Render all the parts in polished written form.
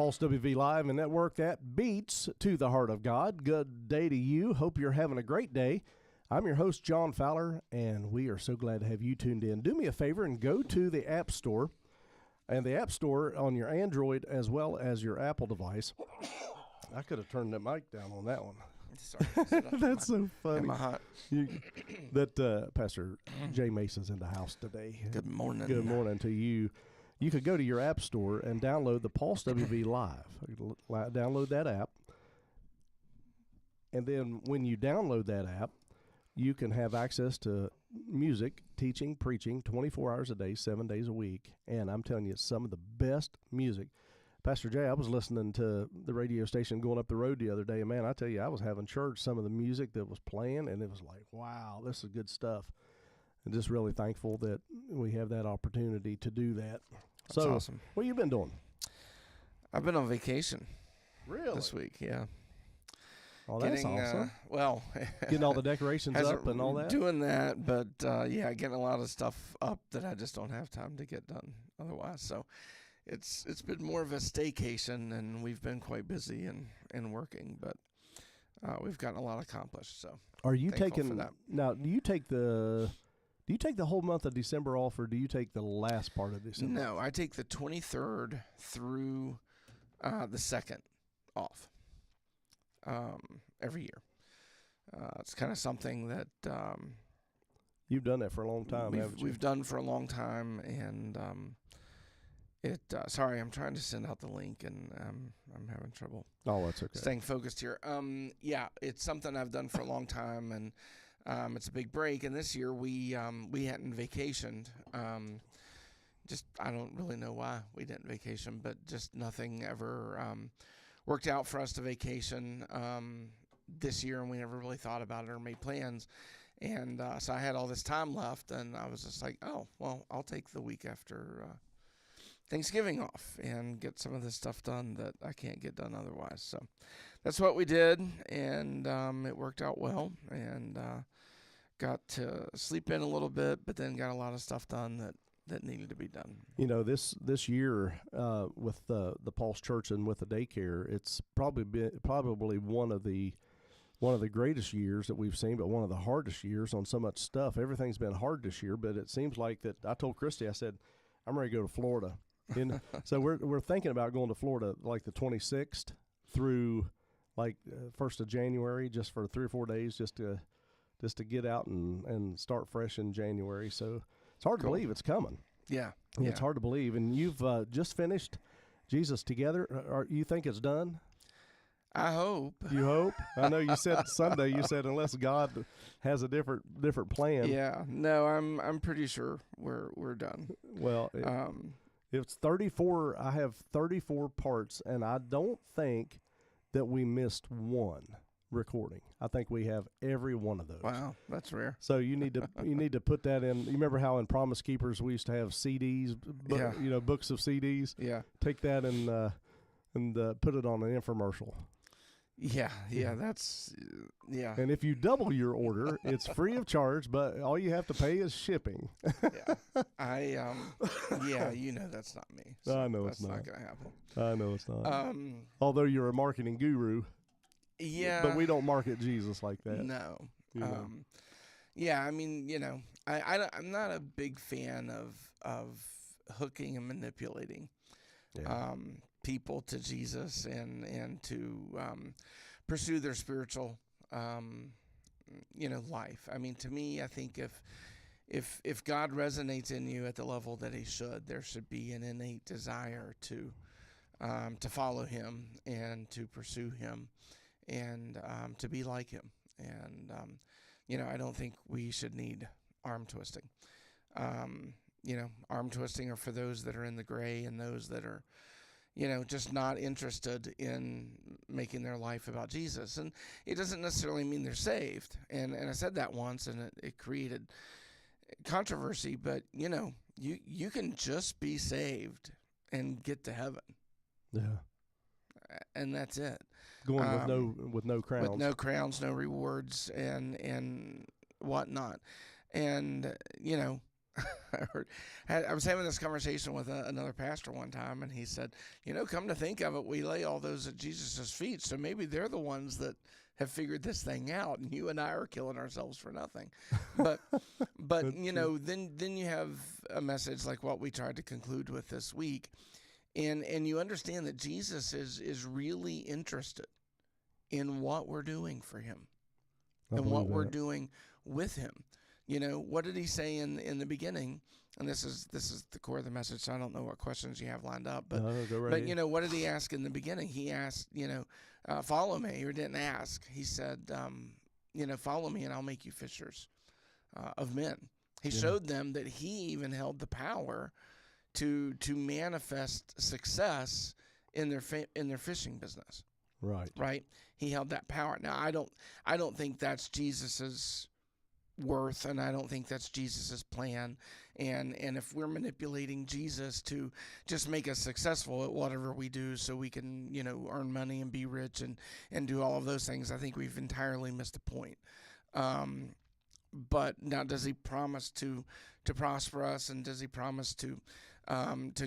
Pulse WV Live and Network that beats to the heart of God. Good day to you. Hope you're having a great day. I'm your host, John Fowler, and we are so glad to have you tuned in. Do me a favor and go to the App Store, and the App Store on your Android as well as your Apple device. I could have turned that mic down on that one. Sorry. That's so funny. Am I hot? Pastor J. Mace is in the house today. Good morning. Good morning to you. You could go to your App Store and download the Pulse WV Live. Download that app. And then when you download that app, you can have access to music, teaching, preaching, 24 hours a day, 7 days a week. And I'm telling you, it's some of the best music. Pastor Jay, I was listening to the radio station going up the road the other day, and man, I tell you, I was having church, some of the music that was playing, and it was like, wow, this is good stuff. And just really thankful that we have that opportunity to do that. That's so, awesome. What you been doing? I've been on vacation. Really? This week, yeah. Oh, that's awesome. Getting all the decorations up and all that? Doing that, but yeah, getting a lot of stuff up that I just don't have time to get done otherwise. So it's been more of a staycation, and we've been quite busy and working, but we've gotten a lot accomplished. So are you taking for that. Now? Do you take the whole month of December off, or do you take the last part of December? No, I take the 23rd through the 2nd off every year. It's kind of something that you've done that for a long time. We've done for a long time, and sorry, I'm trying to send out the link, and I'm having trouble. Oh, that's okay. Staying focused here. Yeah, it's something I've done for a long time, and it's a big break. And this year we hadn't vacationed. Just I don't really know why we didn't vacation, but just nothing ever worked out for us to vacation this year, and we never really thought about it or made plans. And so I had all this time left, and I was just like, oh, well, I'll take the week after Thanksgiving off and get some of this stuff done that I can't get done otherwise. So that's what we did, and it worked out well, and got to sleep in a little bit, but then got a lot of stuff done that needed to be done. You know, this year with the Pulse Church and with the daycare, it's probably one of the greatest years that we've seen, but one of the hardest years on so much stuff. Everything's been hard this year, but it seems like that. I told Christy, I said, I'm ready to go to Florida. So we're thinking about going to Florida like the 26th through like 1st of January, just for 3 or 4 days, just to get out and start fresh in January. So it's hard to believe it's coming. Yeah. It's hard to believe. And you've just finished Jesus Together. You think it's done? I hope. You hope? I know you said Sunday, you said unless God has a different plan. Yeah. No, I'm pretty sure we're done. Well, it's 34. I have 34 parts, and I don't think that we missed one recording. I think we have every one of those. Wow, that's rare. So you need to put that in. You remember how in Promise Keepers we used to have CDs, books of CDs? Yeah. Take that and put it on an infomercial. Yeah, that's yeah. And if you double your order, it's free of charge, but all you have to pay is shipping. Yeah, you know that's not me. So I know it's not. That's not gonna happen. I know it's not. Although you're a marketing guru. Yeah. But we don't market Jesus like that. No. You know. Yeah, I mean, I'm not a big fan of hooking and manipulating. Yeah. People to Jesus and to pursue their spiritual life. I mean, to me, I think if God resonates in you at the level that he should, there should be an innate desire to follow him and to pursue him and to be like him. And I don't think we should need arm twisting. Arm twisting are for those that are in the gray and those that are just not interested in making their life about Jesus. And it doesn't necessarily mean they're saved. And I said that once, and it created controversy. But, you can just be saved and get to heaven. Yeah. And that's it. Going with no crowns. With no crowns, no rewards, and whatnot. And, I was having this conversation with another pastor one time, and he said, come to think of it, we lay all those at Jesus' feet, so maybe they're the ones that have figured this thing out, and you and I are killing ourselves for nothing. But then you have a message like what we tried to conclude with this week, and you understand that Jesus is really interested in what we're doing for him and what we're doing with him. What did he say in the beginning? And this is the core of the message, so I don't know what questions you have lined up. But, go right but what did he ask in the beginning? He asked, follow me, or didn't ask. He said, follow me and I'll make you fishers of men. He showed them that he even held the power to manifest success in their fishing business. Right. He held that power. Now, I don't think that's Jesus's worth, and I don't think that's Jesus's plan. And if we're manipulating Jesus to just make us successful at whatever we do so we can, earn money and be rich and do all of those things, I think we've entirely missed the point. But now, does he promise to prosper us, and does he promise to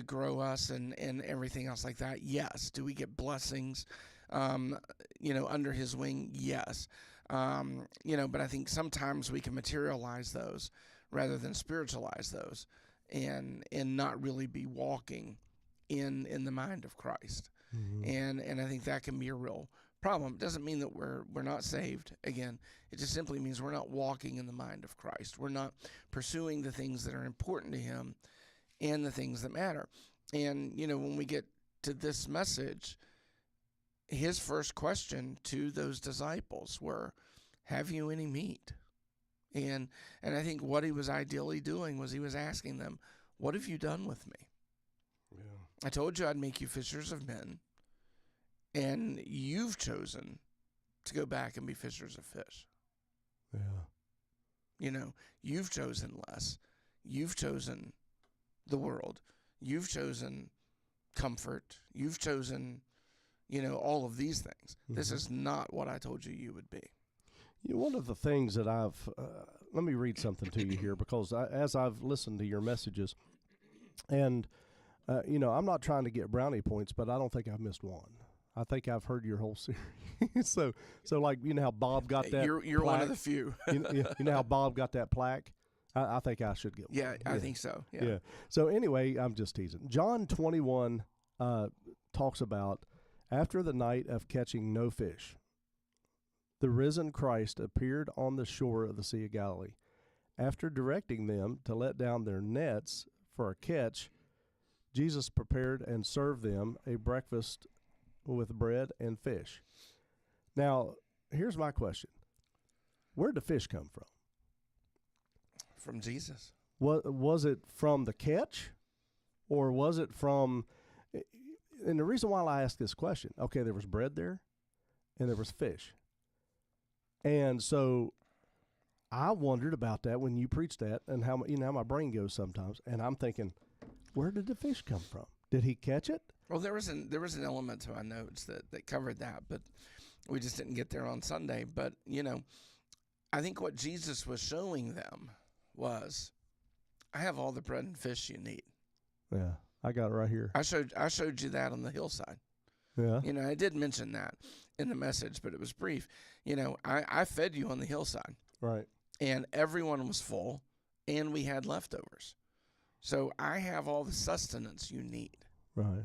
grow us and everything else like that? Yes. Do we get blessings, under his wing? Yes. But I think sometimes we can materialize those rather than spiritualize those and not really be walking in the mind of Christ. Mm-hmm. And I think that can be a real problem. It doesn't mean that we're not saved. Again, it just simply means we're not walking in the mind of Christ. We're not pursuing the things that are important to him and the things that matter. And, when we get to this message, his first question to those disciples were, have you any meat? And I think what he was ideally doing was he was asking them, what have you done with me? Yeah. I told you I'd make you fishers of men, and you've chosen to go back and be fishers of fish. Yeah. You've chosen less. You've chosen the world. You've chosen comfort. You've chosen all of these things. Mm-hmm. This is not what I told you would be. One of the things that let me read something to you here, because as I've listened to your messages, and, I'm not trying to get brownie points, but I don't think I've missed one. I think I've heard your whole series. so like, how Bob got that You're plaque? one of the few. you know how Bob got that plaque? I think I should get one. Yeah, I think so. Yeah. So anyway, I'm just teasing. John 21 talks about, after the night of catching no fish, the risen Christ appeared on the shore of the Sea of Galilee. After directing them to let down their nets for a catch, Jesus prepared and served them a breakfast with bread and fish. Now, here's my question. Where did the fish come from? From Jesus. Was it from the catch, or was it from... And the reason why I ask this question, okay, there was bread there, and there was fish. And so I wondered about that when you preached that, and how my brain goes sometimes. And I'm thinking, where did the fish come from? Did he catch it? Well, there was an element to my notes that covered that, but we just didn't get there on Sunday. But I think what Jesus was showing them was, I have all the bread and fish you need. Yeah, I got it right here. I showed you that on the hillside. Yeah. I did mention that in the message, but it was brief. I fed you on the hillside. Right. And everyone was full, and we had leftovers. So I have all the sustenance you need. Right.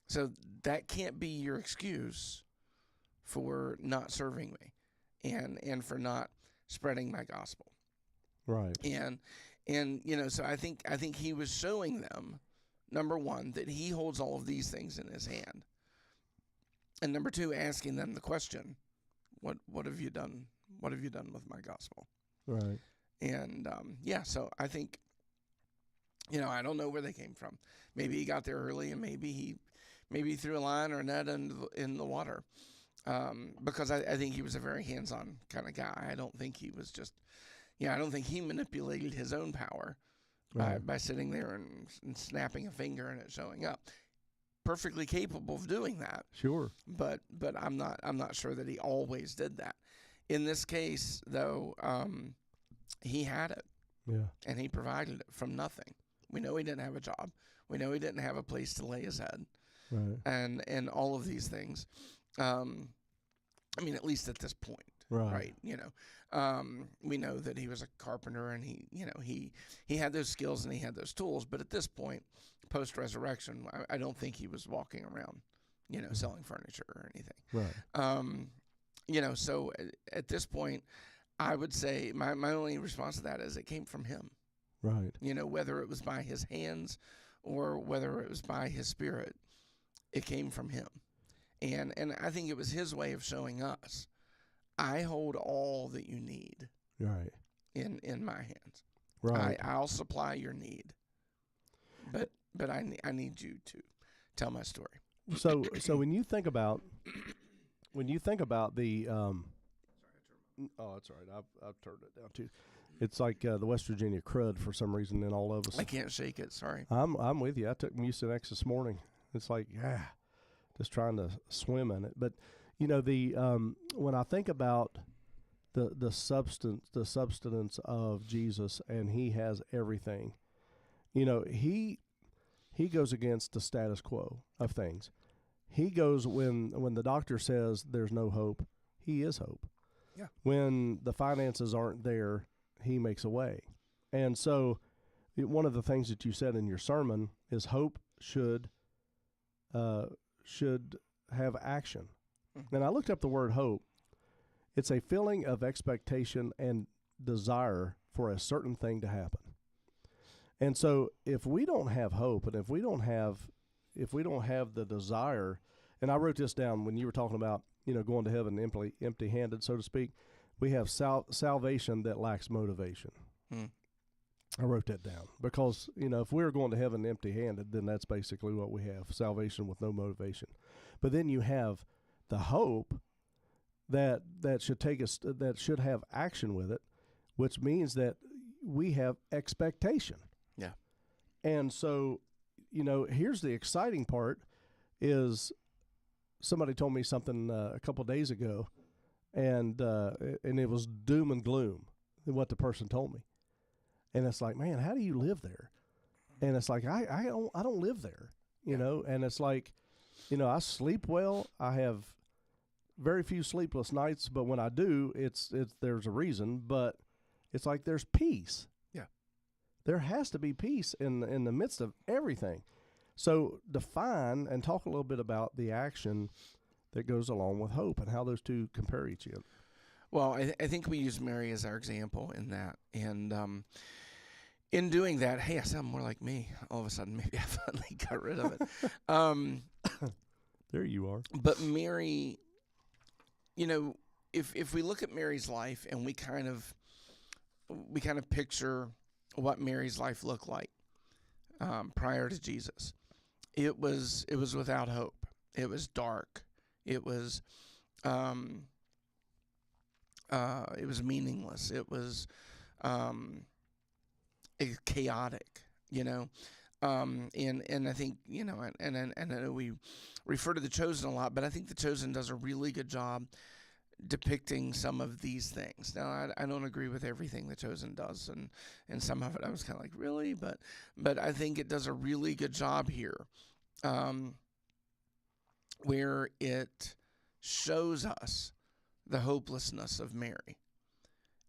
So that can't be your excuse for not serving me and for not spreading my gospel. Right. And so I think he was showing them, number one, that he holds all of these things in his hand. And number two, asking them the question, what have you done? What have you done with my gospel? Right. And so I think, I don't know where they came from. Maybe he got there early, and maybe he threw a line or a net in the water. Because I think he was a very hands-on kind of guy. I don't think he was just, I don't think he manipulated his own power by sitting there and snapping a finger and it showing up. Perfectly capable of doing that. Sure. But I'm not sure that he always did that. In this case, though, he had it. Yeah. And he provided it from nothing. We know he didn't have a job. We know he didn't have a place to lay his head. Right. And all of these things. I mean, at least at this point. Right. We know that he was a carpenter, and he had those skills and he had those tools. But at this point, post-resurrection, I don't think he was walking around, selling furniture or anything. Right. So at this point, I would say my only response to that is it came from him. Right. Whether it was by his hands or whether it was by his spirit, it came from him. And I think it was his way of showing us, I hold all that you need. Right. In my hands. Right. I'll supply your need. But I need you to tell my story. So when you think about the oh, that's all right. I've turned it down too. It's like the West Virginia crud for some reason in all of us. I can't shake it. Sorry. I'm with you. I took Mucinex this morning. It's like just trying to swim in it. But when I think about the substance of Jesus, and he has everything, he goes against the status quo of things. He goes when the doctor says there's no hope, he is hope. Yeah. When the finances aren't there, he makes a way. And so one of the things that you said in your sermon is hope should have action. Mm-hmm. And I looked up the word hope. It's a feeling of expectation and desire for a certain thing to happen. And so if we don't have hope, and if we don't have the desire, and I wrote this down when you were talking about, going to heaven empty-handed, so to speak, we have salvation that lacks motivation. Mm. I wrote that down because, if we're going to heaven empty-handed, then that's basically what we have, salvation with no motivation. But then you have the hope that should take us, that should have action with it, which means that we have expectation. Yeah. And so, here's the exciting part is somebody told me something a couple of days ago, and it was doom and gloom, what the person told me. And it's like, man, how do you live there? And it's like, I don't live there, and it's like, I sleep well. I have very few sleepless nights, but when I do, it's there's a reason, but it's like there's peace. Yeah. There has to be peace in the midst of everything. So define and talk a little bit about the action that goes along with hope and how those two compare each other. Well, I think we use Mary as our example in that. And in doing that, hey, I sound more like me. All of a sudden, maybe I finally got rid of it. There you are. But Mary, if we look at Mary's life and we kind of picture what Mary's life looked like prior to Jesus, it was without hope. It was dark. It was meaningless. It was chaotic, and I think, and I know we refer to The Chosen a lot, but I think The Chosen does a really good job depicting some of these things. Now, I don't agree with everything The Chosen does, and some of it I was kind of like, really? But I think it does a really good job here, where it shows us the hopelessness of Mary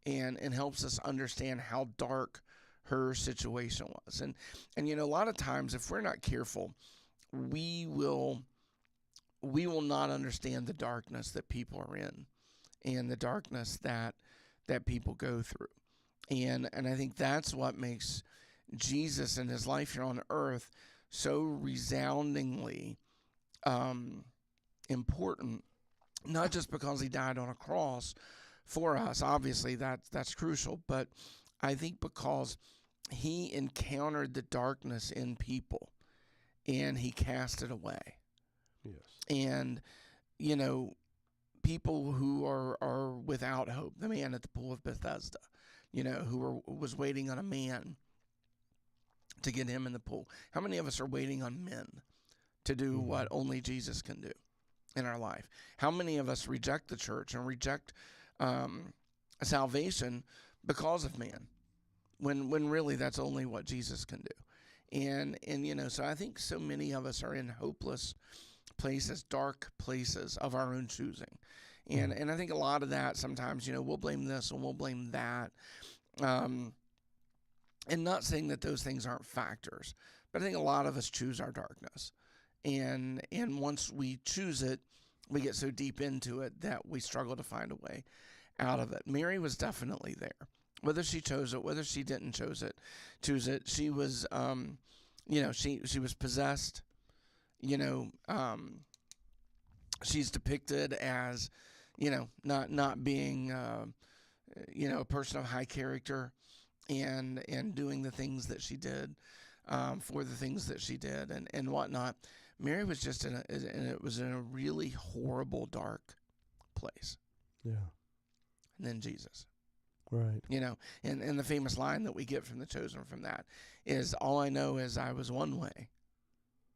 and helps us understand how dark her situation was. And a lot of times, if we're not careful, we will not understand the darkness that people are in and the darkness that people go through. And I think that's what makes Jesus and his life here on earth so resoundingly important, not just because he died on a cross for us. Obviously, that's crucial, but I think because he encountered the darkness in people and he cast it away. Yes. And, people who are without hope, the man at the pool of Bethesda, who was waiting on a man to get him in the pool. How many of us are waiting on men to do what only Jesus can do in our life? How many of us reject the church and reject salvation because of man? when really that's only what Jesus can do. And so I think so many of us are in hopeless places, dark places of our own choosing. And I think a lot of that sometimes, we'll blame this and we'll blame that. And not saying that those things aren't factors, but I think a lot of us choose our darkness. And once we choose it, we get so deep into it that we struggle to find a way out of it. Mary was definitely there. Whether she chose it, whether she didn't choose it, she was, she was possessed. She's depicted as, not being, a person of high character, and doing the things that she did, for the things that she did, and whatnot. Mary was just in a really horrible, dark place. Yeah. And then Jesus. Right. And the famous line that we get from The Chosen from that is, all I know is I was one way,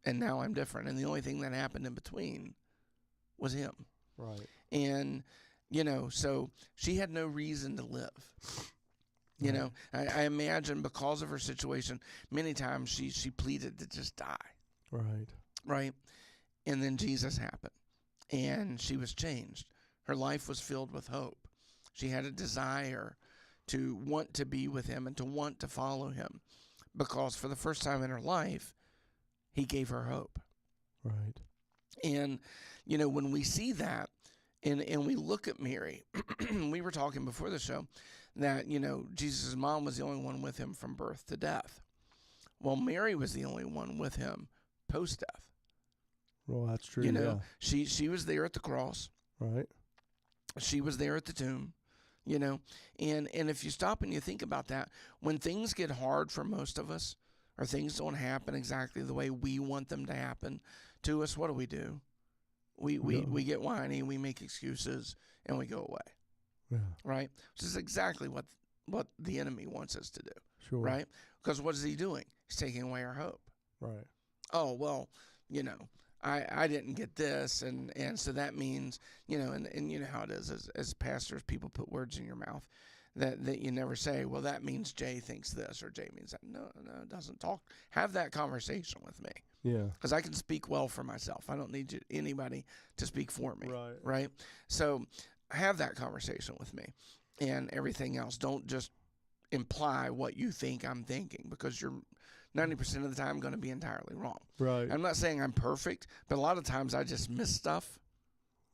and now I'm different. And the only thing that happened in between was him. Right. And, so she had no reason to live. Right. I imagine because of her situation, many times she pleaded to just die. Right. Right. And then Jesus happened, and she was changed. Her life was filled with hope. She had a desire to want to be with him and to want to follow him, because for the first time in her life, he gave her hope. Right. And, when we see that and we look at Mary, we were talking before the show that, Jesus' mom was the only one with him from birth to death. Well, Mary was the only one with him post-death. Well, that's true. Yeah. She was there at the cross. Right. She was there at the tomb. And if you stop and you think about that, when things get hard for most of us, or things don't happen exactly the way we want them to happen to us, what do? We get whiny, we make excuses, and we go away. Yeah. Right? Which is exactly what the enemy wants us to do. Sure. Right? Because what is he doing? He's taking away our hope. Right. Oh, well, I didn't get this, and so that means, and you know how it is, as pastors, people put words in your mouth that you never say. Well, that means Jay thinks this, or Jay means that. No, it doesn't. Have that conversation with me. Yeah. Because I can speak well for myself. I don't need anybody to speak for me. Right. Right? So have that conversation with me, and everything else. Don't just imply what you think I'm thinking, because you're 90% of the time going to be entirely wrong. Right. I'm not saying I'm perfect, but a lot of times I just miss stuff.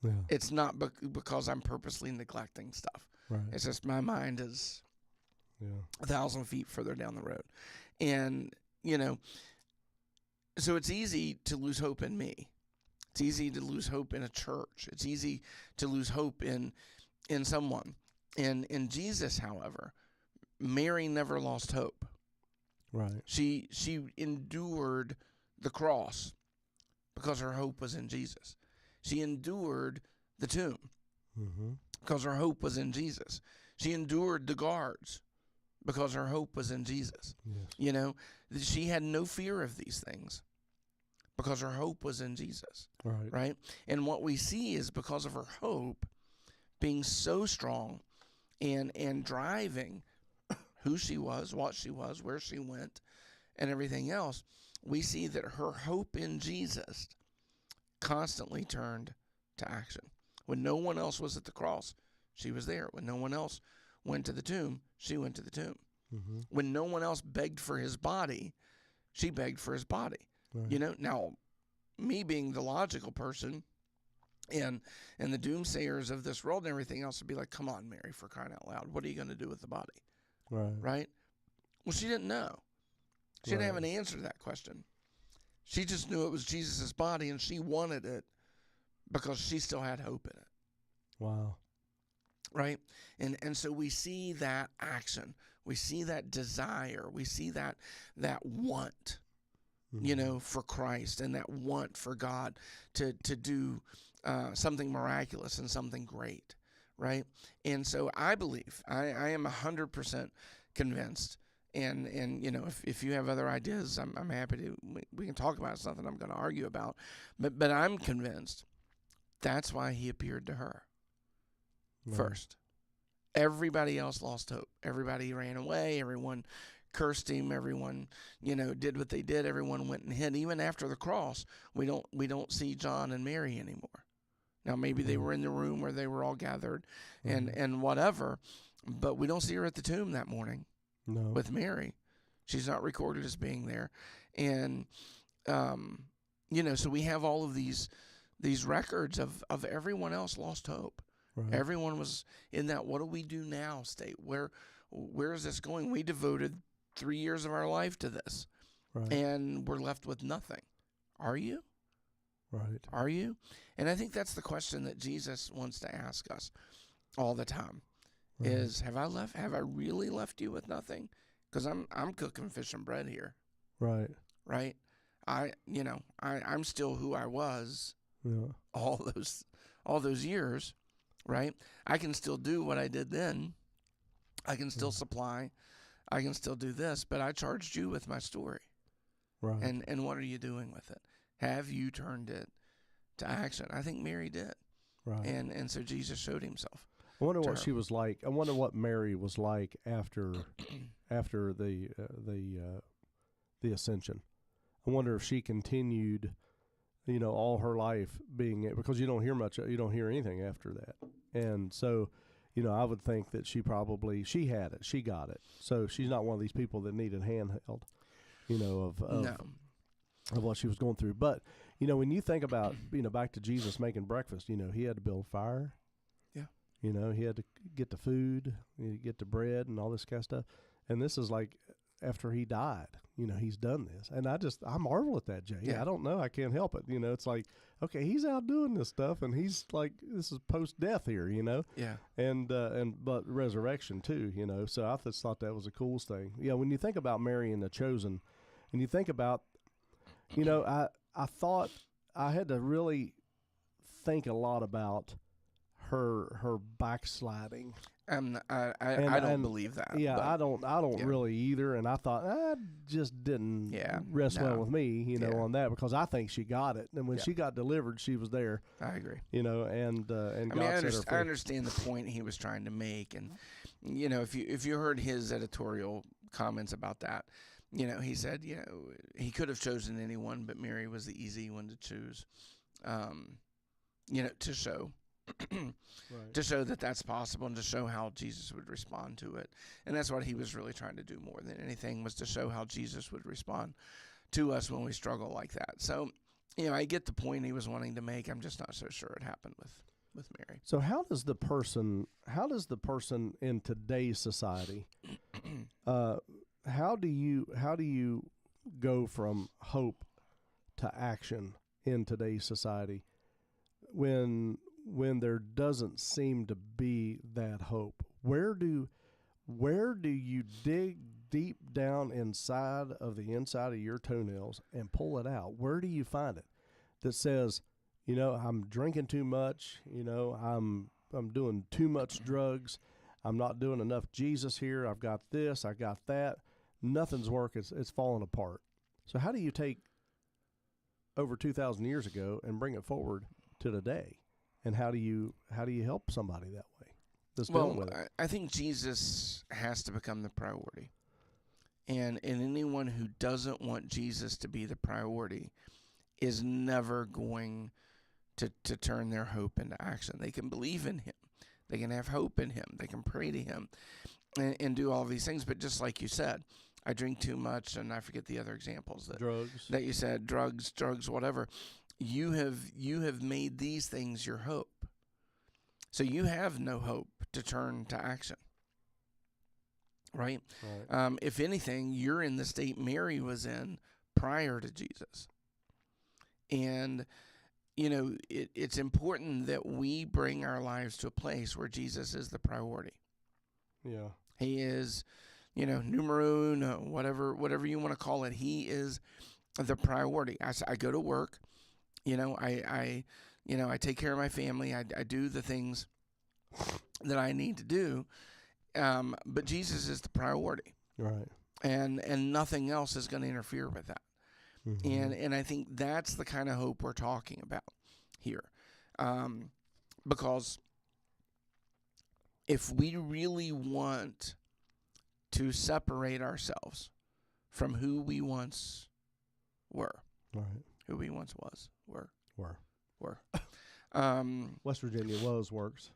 Yeah. It's not because I'm purposely neglecting stuff. Right. It's just my mind is 1,000 feet further down the road. And, so it's easy to lose hope in me. It's easy to lose hope in a church. It's easy to lose hope in someone. And in Jesus, however, Mary never lost hope. Right. She endured the cross because her hope was in Jesus. She endured the tomb because her hope was in Jesus. She endured the guards because her hope was in Jesus. Yes. She had no fear of these things because her hope was in Jesus. Right. Right? And what we see is because of her hope being so strong and driving who she was, what she was, where she went, and everything else, we see that her hope in Jesus constantly turned to action. When no one else was at the cross, she was there. When no one else went to the tomb, she went to the tomb. When no one else begged for his body, she begged for his body. Right. Now, me being the logical person and the doomsayers of this world and everything else would be like, come on, Mary, for crying out loud. What are you going to do with the body? Right? Well, she didn't know. She didn't have an answer to that question. She just knew it was Jesus' body, and she wanted it because she still had hope in it. Wow. Right? And so we see that action. We see that desire. We see that want, for Christ, and that want for God to do something miraculous and something great. Right? And so I believe, I am 100% convinced, and if you have other ideas, I'm happy to, we can talk about it. It's nothing I'm going to argue about, but I'm convinced that's why he appeared to her first. Everybody else lost hope. Everybody ran away. Everyone cursed him. Everyone, did what they did. Everyone went and hid. Even after the cross, we don't see John and Mary anymore. Now maybe they were in the room where they were all gathered, and whatever, but we don't see her at the tomb that morning. No. With Mary, she's not recorded as being there, and so we have all of these records of everyone else lost hope. Right. Everyone was in that what do we do now state. Where is this going? We devoted 3 years of our life to this, right, and we're left with nothing. Are you? Right. Are you? And I think that's the question that Jesus wants to ask us all the time. Right. Is have I really left you with nothing? Because I'm cooking fish and bread here. Right. Right. I'm still who I was. Yeah. All those years. Right. I can still do what I did then. I can still supply. I can still do this. But I charged you with my story. Right. And what are you doing with it? Have you turned it to action? I think Mary did. Right. And so Jesus showed himself. I wonder what she was like. I wonder what Mary was like after the ascension. I wonder if she continued, all her life being it, because you don't hear anything after that. And so, I would think that she had it, she got it. So she's not one of these people that needed handheld, of what she was going through. But, when you think about, back to Jesus making breakfast, he had to build fire. Yeah. He had to get the food, get the bread and all this kind of stuff. And this is like after he died, he's done this. And I marvel at that, Jay. Yeah. I don't know. I can't help it. It's like, okay, he's out doing this stuff and he's like, this is post-death here, Yeah. But resurrection too, So I just thought that was the coolest thing. Yeah. When you think about Mary and the chosen, and you think about, I thought I had to really think a lot about her backsliding. I don't believe that. Yeah, I don't really either. And I thought that just didn't rest well with me, on that, because I think she got it. And when she got delivered, she was there. I agree. And God set her free. I understand the point he was trying to make, and if you heard his editorial comments about that, he said, he could have chosen anyone, but Mary was the easy one to choose, to show. Right. To show that that's possible and to show how Jesus would respond to it. And that's what he was really trying to do more than anything, was to show how Jesus would respond to us when we struggle like that. So, I get the point he was wanting to make. I'm just not so sure it happened with Mary. So how does the person in today's society, how do you go from hope to action in today's society when there doesn't seem to be that hope? Where do you dig deep down inside of your toenails and pull it out? Where do you find it that says, I'm drinking too much, I'm doing too much drugs, I'm not doing enough Jesus here, I've got this, I got that, nothing's working, it's falling apart. So how do you take over 2,000 years ago and bring it forward to today? And how do you help somebody that way that's dealing with it? I think Jesus has to become the priority. And anyone who doesn't want Jesus to be the priority is never going to turn their hope into action. They can believe in him. They can have hope in him. They can pray to him and do all these things. But just like you said, I drink too much, and I forget the other examples that you said, drugs, whatever. You have made these things your hope. So you have no hope to turn to action. Right? If anything, you're in the state Mary was in prior to Jesus. And, it's important that we bring our lives to a place where Jesus is the priority. Yeah. He is, numero uno, whatever you want to call it. He is the priority. I go to work. I take care of my family. I do the things that I need to do. But Jesus is the priority. Right. And nothing else is going to interfere with that. Mm-hmm. And I think that's the kind of hope we're talking about here. Because if we really want to separate ourselves from who we once were, Right. who we once were. West Virginia works.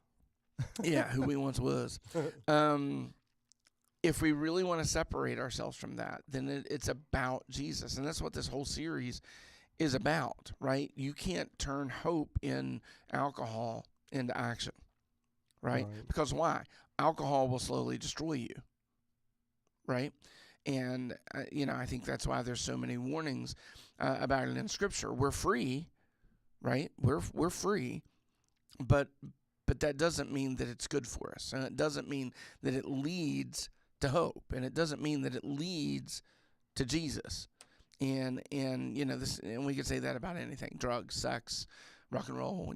Yeah, who we once was. If we really want to separate ourselves from that, then it's about Jesus. And that's what this whole series is about, right? You can't turn hope in alcohol into action, right? Because why? Alcohol will slowly destroy you, right? And, I think that's why there's so many warnings about it in Scripture. We're free, right? We're free, but that doesn't mean that it's good for us. And it doesn't mean that it leads to hope. And it doesn't mean that it leads to Jesus. And this, and we could say that about anything: drugs, sex, rock and roll,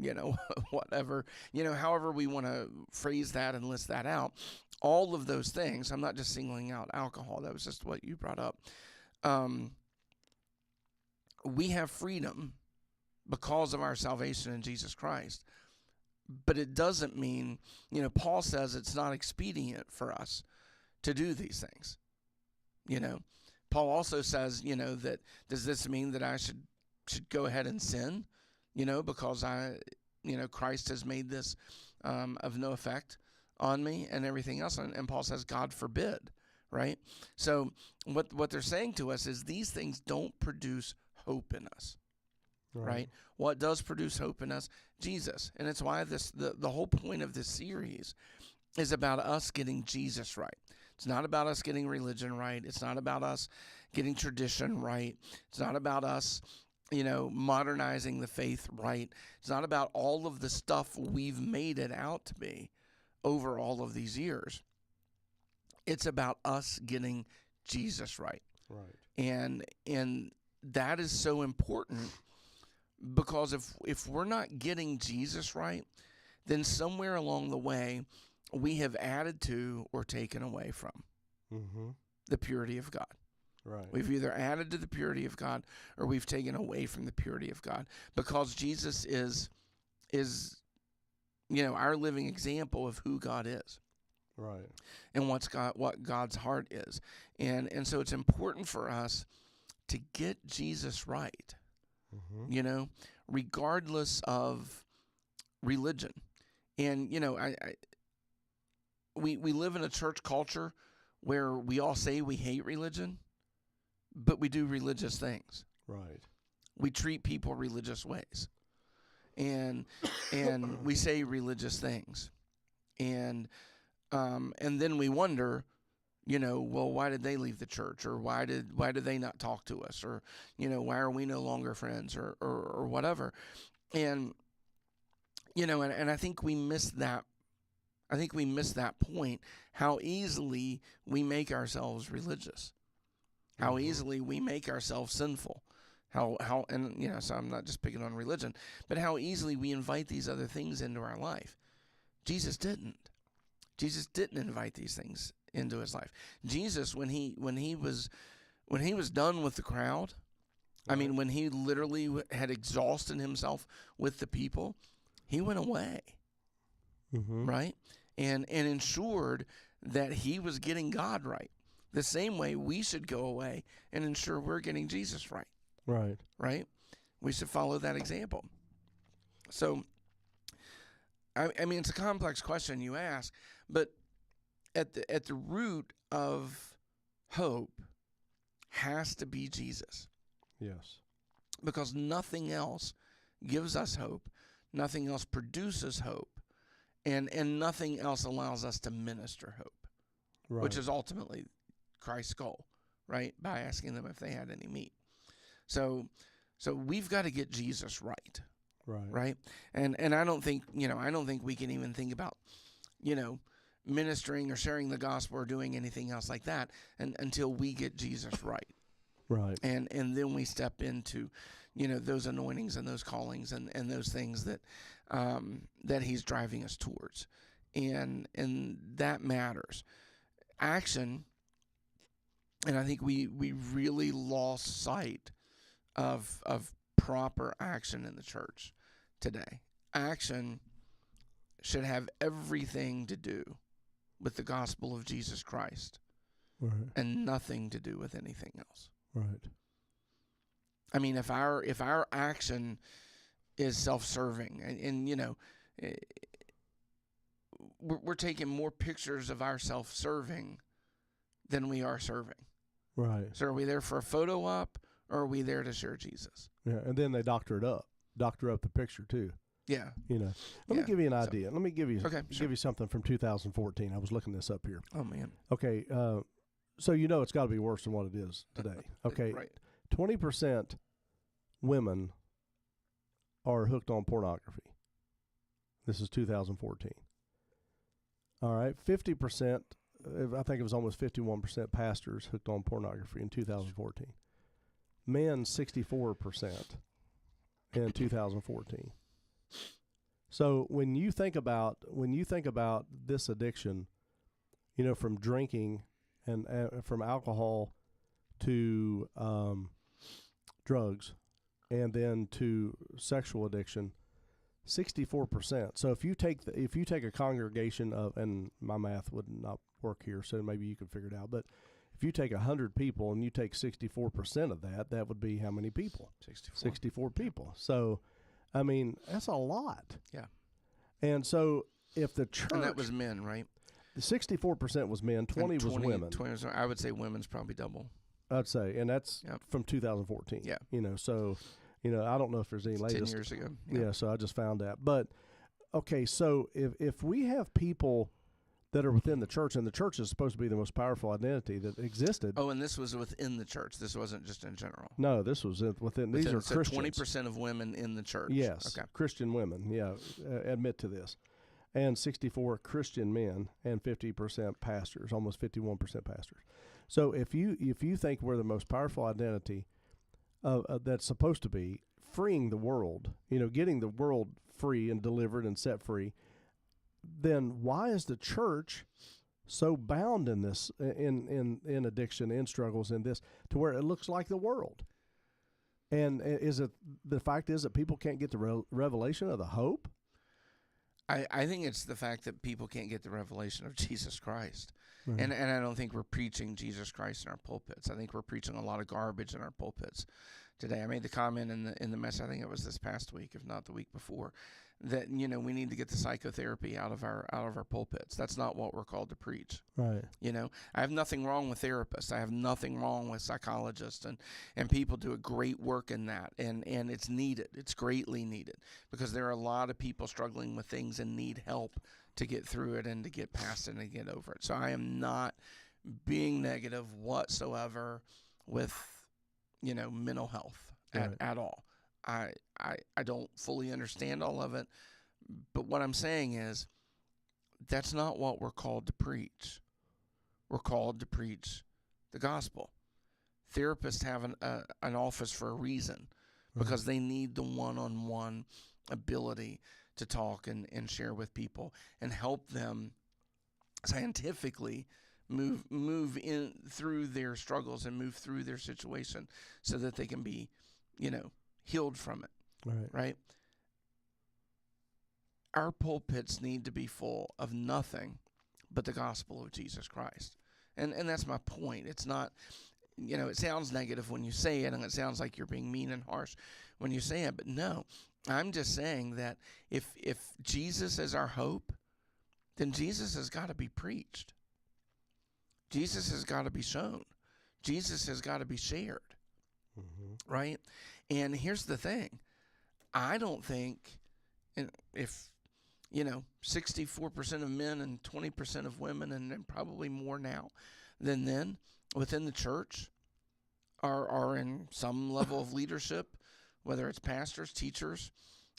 whatever, however we want to phrase that and list that out. All of those things, I'm not just singling out alcohol. That was just what you brought up. We have freedom because of our salvation in Jesus Christ. But it doesn't mean, Paul says it's not expedient for us to do these things. Paul also says, that does this mean that I should go ahead and sin, because Christ has made this of no effect on me and everything else. And Paul says, God forbid, right? So what they're saying to us is these things don't produce hope in us. Right? What does produce hope in us? Jesus. And it's why the whole point of this series is about us getting Jesus right. It's not about us getting religion right. It's not about us getting tradition right. It's not about us, modernizing the faith right. It's not about all of the stuff we've made it out to be over all of these years. It's about us getting Jesus right. Right. And that is so important. Because if we're not getting Jesus right, then somewhere along the way, we have added to or taken away from the purity of God. Right. We've either added to the purity of God or we've taken away from the purity of God. Because Jesus is our living example of who God is. Right. And what God's heart is. And so it's important for us to get Jesus right. Regardless of religion. And, we live in a church culture where we all say we hate religion, but we do religious things. Right. We treat people religious ways. And we say religious things. And then we wonder, well, why did they leave the church? Or why did they not talk to us? Or, why are we no longer friends or whatever? And, and I think we miss that. I think we miss that point, how easily we make ourselves religious, how easily we make ourselves sinful, so I'm not just picking on religion, but how easily we invite these other things into our life. Jesus didn't invite these things into his life. Jesus, when he was done with the crowd, I mean, when he literally had exhausted himself with the people, he went away, right? And ensured that he was getting God right. The same way we should go away and ensure we're getting Jesus right. Right. Right? We should follow that example. So, I mean, it's a complex question you ask, but at the root of hope has to be Jesus. Yes. Because nothing else gives us hope, nothing else produces hope, and nothing else allows us to minister hope, Right. which is ultimately Christ's goal, right? By asking them if they had any meat. So we've got to get Jesus right. Right. And I don't think we can even think about, ministering or sharing the gospel or doing anything else like that until we get Jesus right. Right. And then we step into, those anointings and those callings and those things that he's driving us towards. And that matters. Action, and I think we really lost sight of proper action in the church today. Action should have everything to do with the gospel of Jesus Christ, Right. and nothing to do with anything else. Right. I mean, if our action is self-serving, and we're taking more pictures of our self-serving than we are serving. Right. So are we there for a photo op, or are we there to share Jesus? Yeah, and then they doctor up the picture too. Yeah. Let me give you an idea. Let me give you sure. you something from 2014. I was looking this up here. Oh man. Okay, so it's got to be worse than what it is today. Okay, Right. 20% women are hooked on pornography. This is 2014. All right, 50%. I think it was almost 51% pastors hooked on pornography in 2014. Men 64% in 2014. So when you think about this addiction, from drinking and from alcohol to drugs, and then to sexual addiction, 64%. So if you take a congregation of, and my math would not work here, so maybe you can figure it out, but if you take 100 people and you take 64% of that would be how many people? 64 people. So, I mean, that's a lot. Yeah. And so if the church... And that was men, right? The 64% was men, 20 was women. 20 was, I would say women's probably double. I'd say, and that's from 2014. Yeah. So, I don't know if there's any latest. 10 years ago. Yeah, so I just found that. But, okay, so if we have people that are within the church, and the church is supposed to be the most powerful identity that existed. Oh, and this was within the church. This wasn't just in general. No, this was within. These are Christians. 20% of women in the church. Yes, okay. Christian women. Yeah, admit to this, and 64 Christian men, and 50% pastors, almost 51% pastors. So if you think we're the most powerful identity, that's supposed to be freeing the world, getting the world free and delivered and set free, then why is the church so bound in this, in addiction, in struggles, in this, to where it looks like the world? And is it the fact is that people can't get the revelation of the hope? I think it's the fact that people can't get the revelation of Jesus Christ. Right. And I don't think we're preaching Jesus Christ in our pulpits. I think we're preaching a lot of garbage in our pulpits today. I made the comment in the message, I think it was this past week, if not the week before, that we need to get the psychotherapy out of our pulpits. That's not what we're called to preach. Right. I have nothing wrong with therapists. I have nothing wrong with psychologists, and people do a great work in that, and it's needed. It's greatly needed, because there are a lot of people struggling with things and need help to get through it and to get past it and to get over it. So I am not being negative whatsoever with mental health at all. I don't fully understand all of it, but what I'm saying is that's not what we're called to preach. We're called to preach the gospel. Therapists have an office for a reason, because they need the one-on-one ability to talk and share with people and help them scientifically move in through their struggles and move through their situation so that they can be, healed from it. Right? Our pulpits need to be full of nothing but the gospel of Jesus Christ. And that's my point. It's not, it sounds negative when you say it, and it sounds like you're being mean and harsh when you say it, but no, I'm just saying that if Jesus is our hope, then Jesus has got to be preached. Jesus has got to be shown. Jesus has got to be shared. Mm-hmm. Right? And here's the thing. I don't think if 64% of men and 20% of women, and probably more now than then, within the church are in some level of leadership, whether it's pastors, teachers,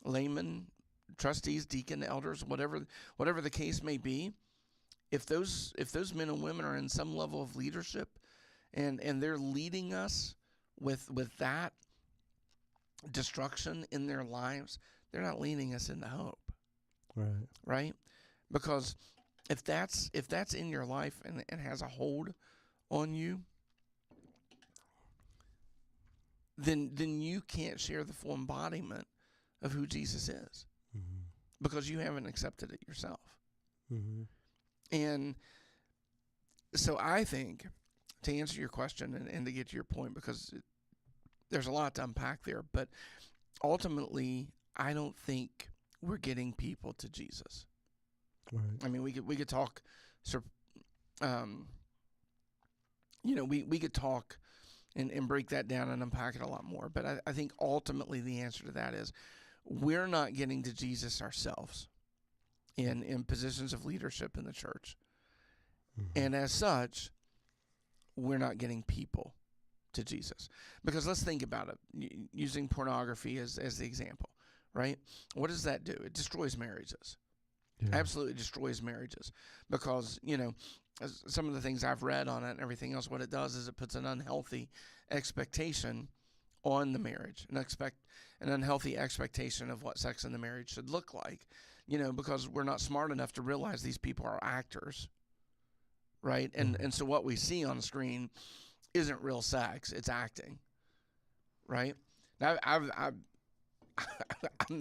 laymen, trustees, deacon, elders, whatever the case may be, if those men and women are in some level of leadership and they're leading us with that destruction in their lives, they're not leading us into hope. Right? Because if that's in your life and has a hold on you, then you can't share the full embodiment of who Jesus is, because you haven't accepted it yourself. Mm-hmm. And so I think, to answer your question and to get to your point, because there's a lot to unpack there, but ultimately, I don't think we're getting people to Jesus. Right. I mean, we could talk, we could talk and break that down and unpack it a lot more. But I think ultimately the answer to that is we're not getting to Jesus ourselves in positions of leadership in the church. Mm-hmm. And as such, we're not getting people to Jesus. Because let's think about it, using pornography as the example, right? What does that do? It destroys marriages. Yeah. Absolutely destroys marriages. Because, some of the things I've read on it and everything else, what it does is it puts an unhealthy expectation on the marriage, an unhealthy expectation of what sex in the marriage should look like, because we're not smart enough to realize these people are actors, right? And so what we see on the screen isn't real sex; it's acting, right? Now, I'm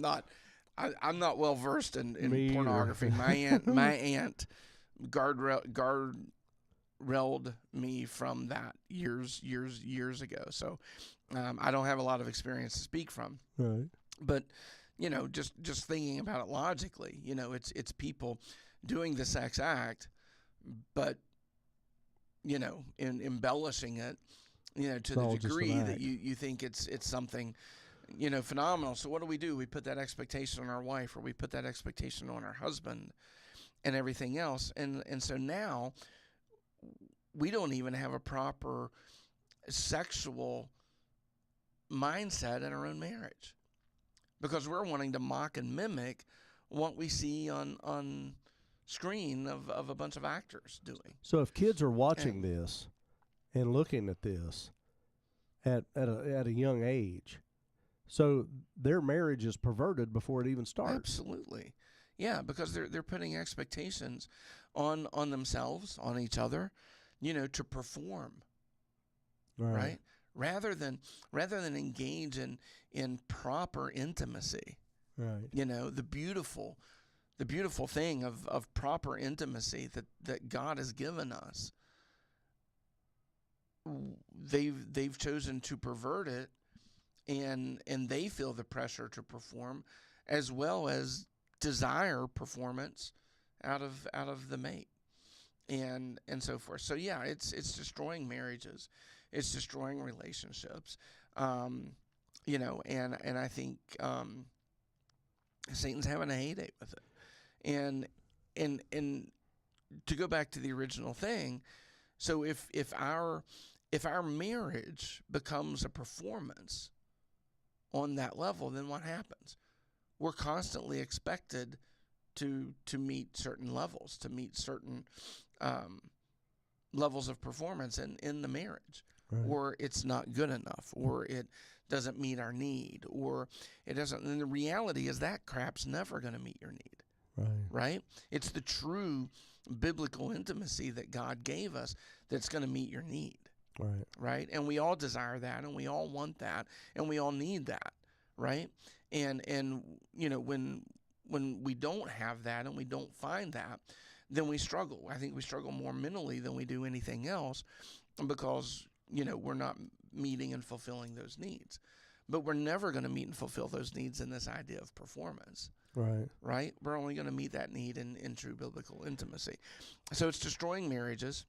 not well versed in pornography. My aunt guardrailed me from that years ago. So I don't have a lot of experience to speak from. Right. But just thinking about it logically, it's people doing the sex act, but in embellishing it, to the degree that you think it's something phenomenal. So what do? We put that expectation on our wife, or we put that expectation on our husband and everything else. And so now we don't even have a proper sexual mindset in our own marriage, because we're wanting to mock and mimic what we see on screen of a bunch of actors doing. So if kids are watching this and looking at this at a young age, so their marriage is perverted before it even starts. Absolutely. Yeah, because they're putting expectations on themselves, on each other, to perform. Right? Rather than engage in proper intimacy. Right. The beautiful thing of proper intimacy that God has given us. They've chosen to pervert it, and they feel the pressure to perform, as well as desire performance out of the mate, and so forth. So yeah, it's destroying marriages, it's destroying relationships, and I think Satan's having a heyday with it, and to go back to the original thing, so if our marriage becomes a performance on that level, then what happens? We're constantly expected to meet certain levels, to meet certain levels of performance in the marriage, right. Or it's not good enough, or it doesn't meet our need, or it doesn't. And the reality is that crap's never going to meet your need, right? It's the true biblical intimacy that God gave us that's going to meet your need, right? And we all desire that, and we all want that, and we all need that, right? And when we don't have that and we don't find that, then we struggle. I think we struggle more mentally than we do anything else, because we're not meeting and fulfilling those needs. But we're never going to meet and fulfill those needs in this idea of performance. Right? We're only going to meet that need in true biblical intimacy. So it's destroying marriages,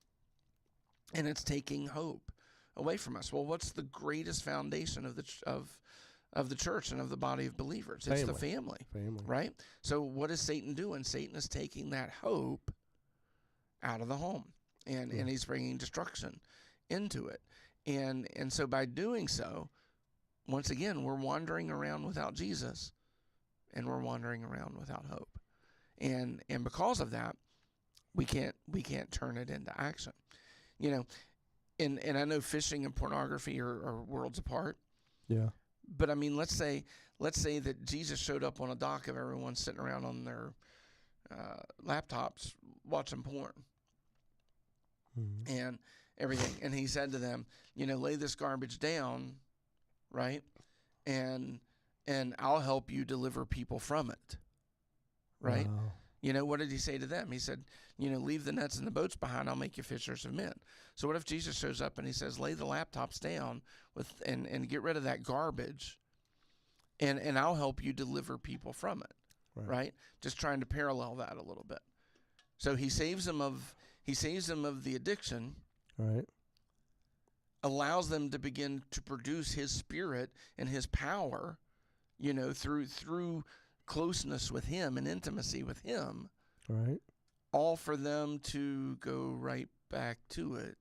and it's taking hope away from us. Well, what's the greatest foundation of the church and of the body of believers? It's the family, right? So what is Satan doing? Satan is taking that hope out of the home, and he's bringing destruction into it. And so by doing so, once again, we're wandering around without Jesus, and we're wandering around without hope. And because of that, we can't turn it into action. And I know fishing and pornography are worlds apart. Yeah. But I mean, let's say that Jesus showed up on a dock of everyone sitting around on their laptops watching porn, and everything, and he said to them, lay this garbage down, right, and I'll help you deliver people from it, right? Wow. You know, what did he say to them? He said, you know, leave the nets and the boats behind. I'll make you fishers of men. So what if Jesus shows up and he says, lay the laptops down and get rid of that garbage, and I'll help you deliver people from it, right? Just trying to parallel that a little bit. So he saves them of the addiction, right? Allows them to begin to produce his spirit and his power, you know, through closeness with him and intimacy with him, right? All for them to go right back to it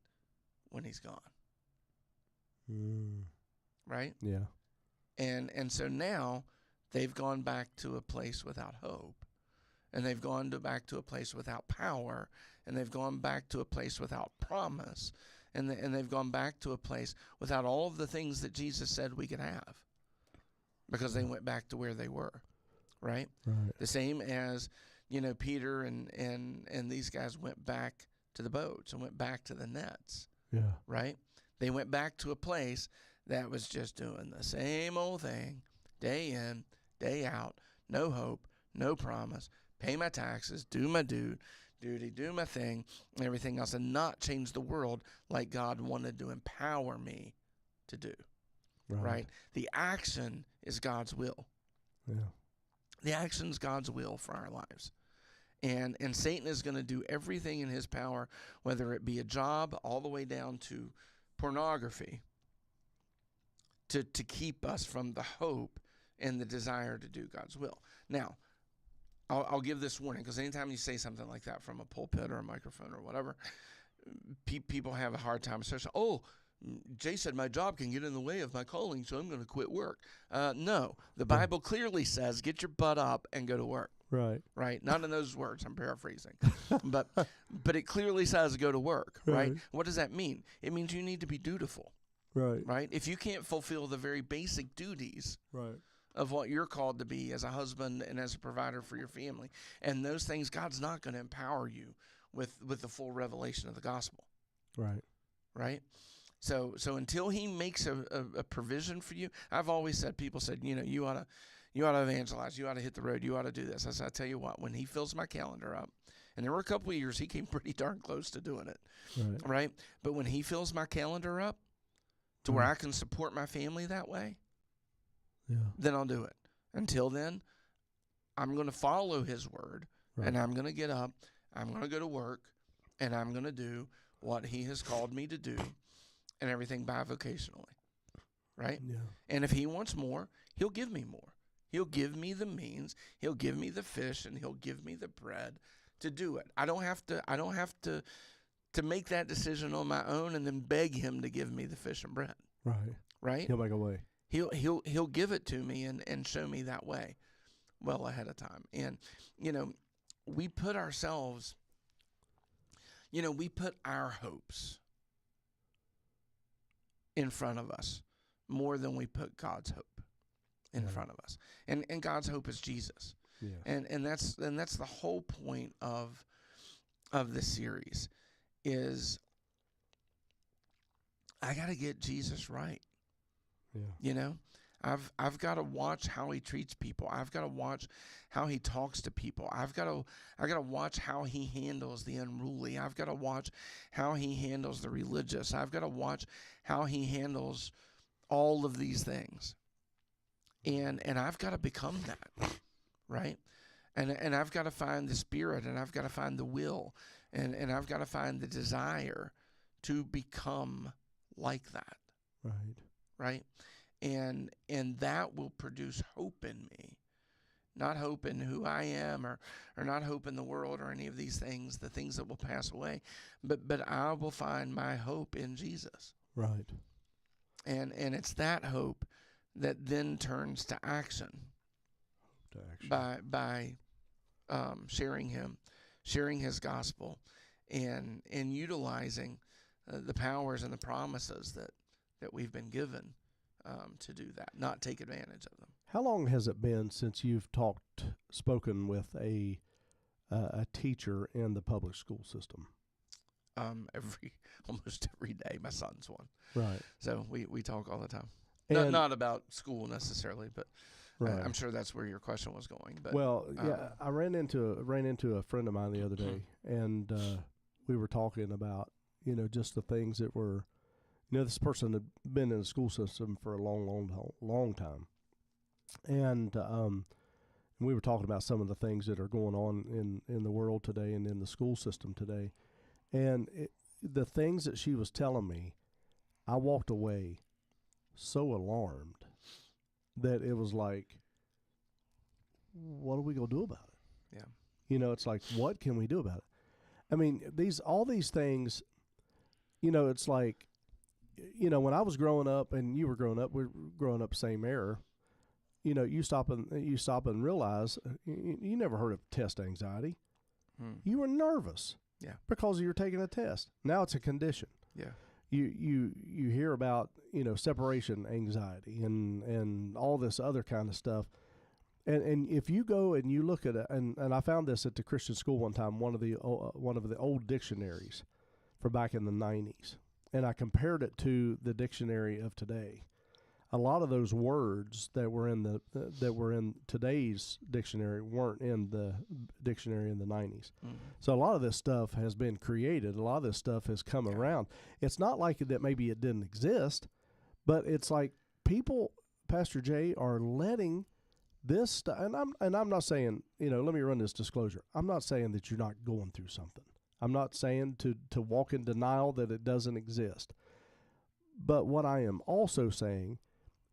when he's gone. Right? Yeah. And so now they've gone back to a place without hope, and they've gone back to a place without power, and they've gone back to a place without promise, and they've gone back to a place without all of the things that Jesus said we could have, because they went back to where they were. Right? The same as, you know, Peter and these guys went back to the boats and went back to the nets. Yeah. Right? They went back to a place that was just doing the same old thing, day in, day out, no hope, no promise, pay my taxes, do my duty, do my thing, and everything else, and not change the world like God wanted to empower me to do. Right? The action is God's will. Yeah. The action's God's will for our lives. And Satan is going to do everything in his power, whether it be a job all the way down to pornography, to keep us from the hope and the desire to do God's will. Now, I'll give this warning, because anytime you say something like that from a pulpit or a microphone or whatever, people have a hard time. Oh, Jay said my job can get in the way of my calling, so I'm going to quit work. No, the Bible clearly says get your butt up and go to work. Right? Not in those words, I'm paraphrasing. but it clearly says go to work, right? What does that mean? It means you need to be dutiful. Right? If you can't fulfill the very basic duties of what you're called to be as a husband and as a provider for your family, and those things, God's not going to empower you with the full revelation of the gospel. Right? So until he makes a provision for you, I've always said, people said, you know, you ought to evangelize, you ought to hit the road, you ought to do this. I said, I tell you what, when he fills my calendar up, and there were a couple of years he came pretty darn close to doing it, right? But when he fills my calendar up to where I can support my family that way, then I'll do it. Until then, I'm going to follow his word, and I'm going to get up, I'm going to go to work, and I'm going to do what he has called me to do, and everything bivocationally, right? Yeah. And if he wants more, he'll give me more. He'll give me the means, he'll give me the fish, and he'll give me the bread to do it. I don't have to make that decision on my own and then beg him to give me the fish and bread. Right? He'll make a way. He'll give it to me and show me that way well ahead of time. And, you know, we put our hopes in front of us more than we put God's hope in front of us. And God's hope is Jesus. Yeah. And that's the whole point of this series is I got to get Jesus right. Yeah. You know, I've got to watch how he treats people. I've got to watch how he talks to people. I got to watch how he handles the unruly. I've got to watch how he handles the religious. I've got to watch how he handles all of these things. And I've got to become that, right? And I've got to find the spirit, and I've got to find the will, and I've got to find the desire to become like that. Right? And that will produce hope in me. Not hope in who I am or not hope in the world or any of these things, the things that will pass away. But I will find my hope in Jesus. Right. And it's that hope that then turns to action. By sharing him, sharing his gospel, and utilizing the powers and the promises that we've been given to do that, not take advantage of them. How long has it been since you've spoken with a teacher in the public school system? Almost every day. My son's one. Right. So we talk all the time. And Not about school necessarily, but Right. I'm sure that's where your question was going. But Well, yeah, I ran into a friend of mine the other day, and we were talking about, just the things that were, this person had been in the school system for a long time, and we were talking about some of the things that are going on in the world today and in the school system today, and the things that she was telling me, I walked away so alarmed that it was like, what are we going to do about it? Yeah. It's like, what can we do about it? I mean, all these things, it's like, when I was growing up and you were growing up, we're growing up same era, you stop and realize you never heard of test anxiety. You were nervous. Yeah. Because you're taking a test. Now it's a condition. Yeah. You hear about, separation anxiety and all this other kind of stuff. And if you go and you look at it, and I found this at the Christian school one time, one of the old dictionaries for back in the 90s, and I compared it to the dictionary of today. A lot of those words that were in today's dictionary weren't in the dictionary in the 90s. So a lot of this stuff has been created. A lot of this stuff has come around. It's not like that maybe it didn't exist, but it's like people, Pastor Jay, are letting this stuff. And I'm not saying, let me run this disclosure. I'm not saying that you're not going through something. I'm not saying to walk in denial that it doesn't exist. But what I am also saying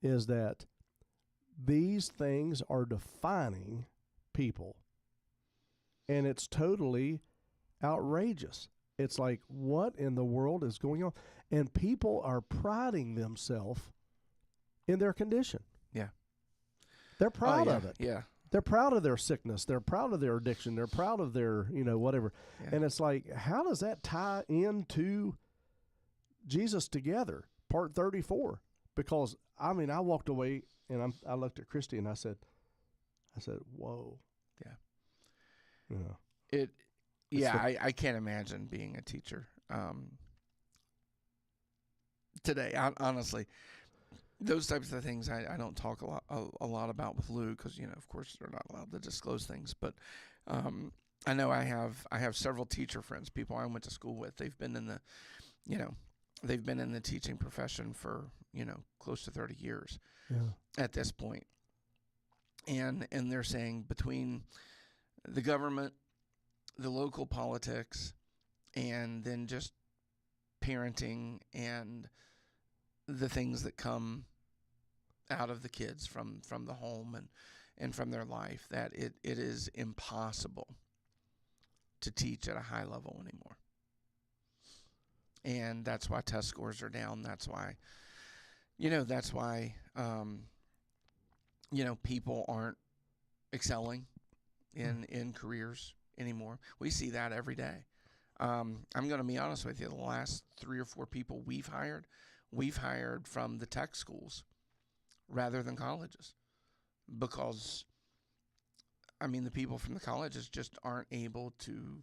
is that these things are defining people, and it's totally outrageous. It's like, what in the world is going on? And people are priding themselves in their condition. Yeah. They're proud of it. Yeah. They're proud of their sickness. They're proud of their addiction. They're proud of their, whatever. Yeah. And it's like, how does that tie into Jesus Together, part 34? Because, I walked away and I looked at Christy and I said, whoa. Yeah. I can't imagine being a teacher today. Honestly, those types of things I don't talk a lot about with Lou because, of course, they're not allowed to disclose things. But I know I have several teacher friends, people I went to school with. They've been in the teaching profession for, close to 30 years at this point. And they're saying between the government, the local politics, and then just parenting and the things that come out of the kids from the home and from their life, that it is impossible to teach at a high level anymore. And that's why test scores are down. That's why, people aren't excelling in careers anymore. We see that every day. I'm going to be honest with you. The last 3 or 4 people we've hired from the tech schools rather than colleges, because, the people from the colleges just aren't able to